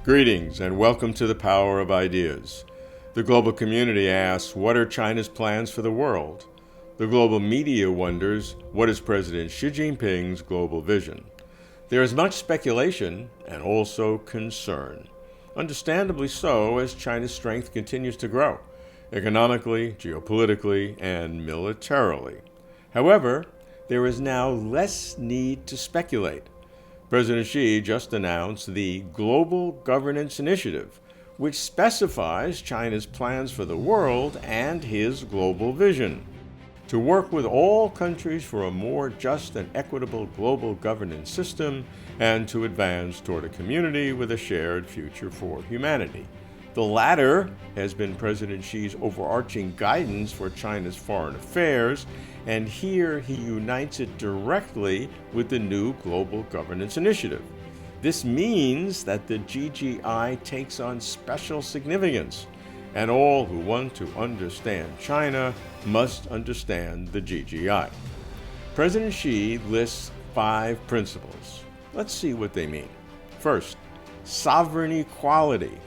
Greetings and welcome to the Power of Ideas. The global community asks, what are China's plans for the world? The global media wonders, what is President Xi Jinping's global vision? There is much speculation and also concern. Understandably so, as China's strength continues to grow, economically, geopolitically, and militarily. However, there is now less need to speculate. President Xi just announced the Global Governance Initiative, which specifies China's plans for the world and his global vision. To work with all countries for a more just and equitable global governance system and to advance toward a community with a shared future for humanity. The latter has been President Xi's overarching guidance for China's foreign affairs, and here he unites it directly with the new Global Governance Initiative. This means that the GGI takes on special significance, and all who want to understand China must understand the GGI. President Xi lists 5 principles. Let's see what they mean. First, sovereign equality,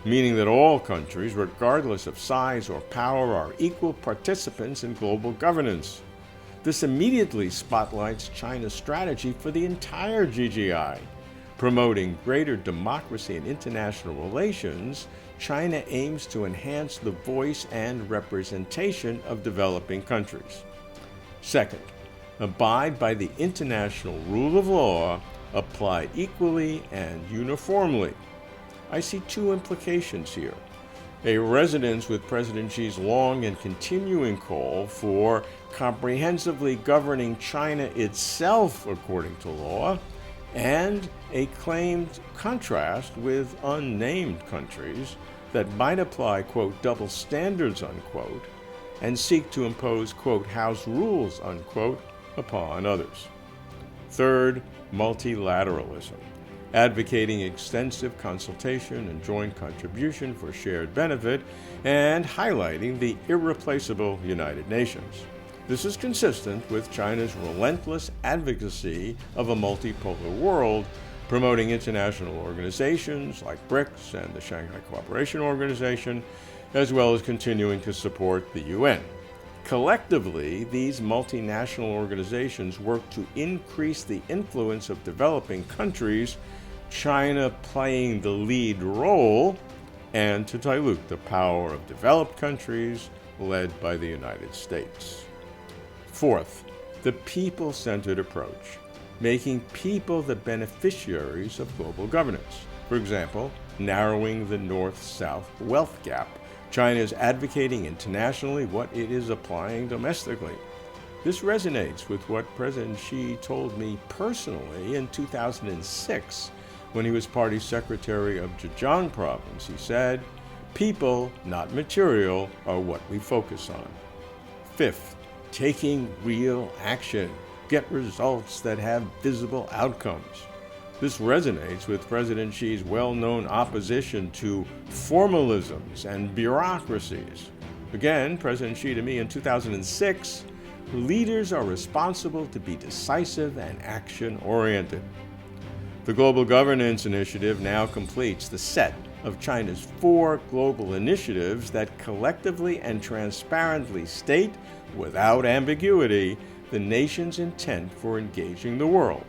meaning that all countries, regardless of size or power, are equal participants in global governance. This immediately spotlights China's strategy for the entire GGI. Promoting greater democracy in international relations, China aims to enhance the voice and representation of developing countries. Second, abide by the international rule of law, applied equally and uniformly. I see 2 implications here. A resonance with President Xi's long and continuing call for comprehensively governing China itself according to law, and a claimed contrast with unnamed countries that might apply, quote, double standards, unquote, and seek to impose, quote, house rules, unquote, upon others. Third, multilateralism, advocating extensive consultation and joint contribution for shared benefit, and highlighting the irreplaceable United Nations. This is consistent with China's relentless advocacy of a multipolar world, promoting international organizations like BRICS and the Shanghai Cooperation Organization, as well as continuing to support the UN. Collectively, these multinational organizations work to increase the influence of developing countries, China playing the lead role, and to dilute the power of developed countries led by the United States. Fourth, the people-centered approach, making people the beneficiaries of global governance. For example, narrowing the North-South wealth gap. China is advocating internationally what it is applying domestically. This resonates with what President Xi told me personally in 2006 when he was party secretary of Zhejiang province. He said, "People, not material, are what we focus on." Fifth, taking real action. Get results that have visible outcomes. This resonates with President Xi's well-known opposition to formalisms and bureaucracies. Again, President Xi to me in 2006, leaders are responsible to be decisive and action-oriented. The Global Governance Initiative now completes the set of China's 4 global initiatives that collectively and transparently state, without ambiguity, the nation's intent for engaging the world.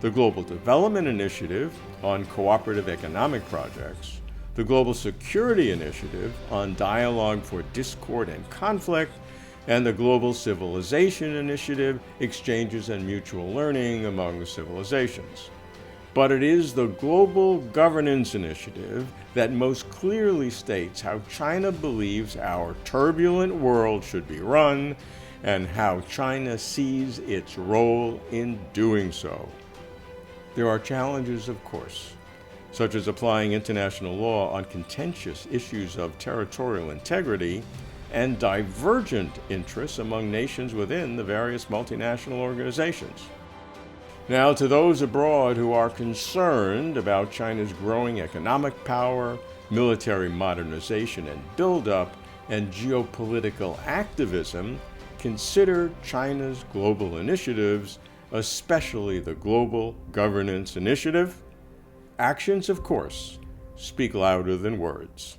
The Global Development Initiative on cooperative economic projects, the Global Security Initiative on dialogue for discord and conflict, and the Global Civilization Initiative, exchanges and mutual learning among civilizations. But it is the Global Governance Initiative that most clearly states how China believes our turbulent world should be run and how China sees its role in doing so. There are challenges, of course, such as applying international law on contentious issues of territorial integrity and divergent interests among nations within the various multinational organizations. Now, to those abroad who are concerned about China's growing economic power, military modernization and buildup, and geopolitical activism, consider China's global initiatives, especially the Global Governance Initiative. Actions, of course, speak louder than words.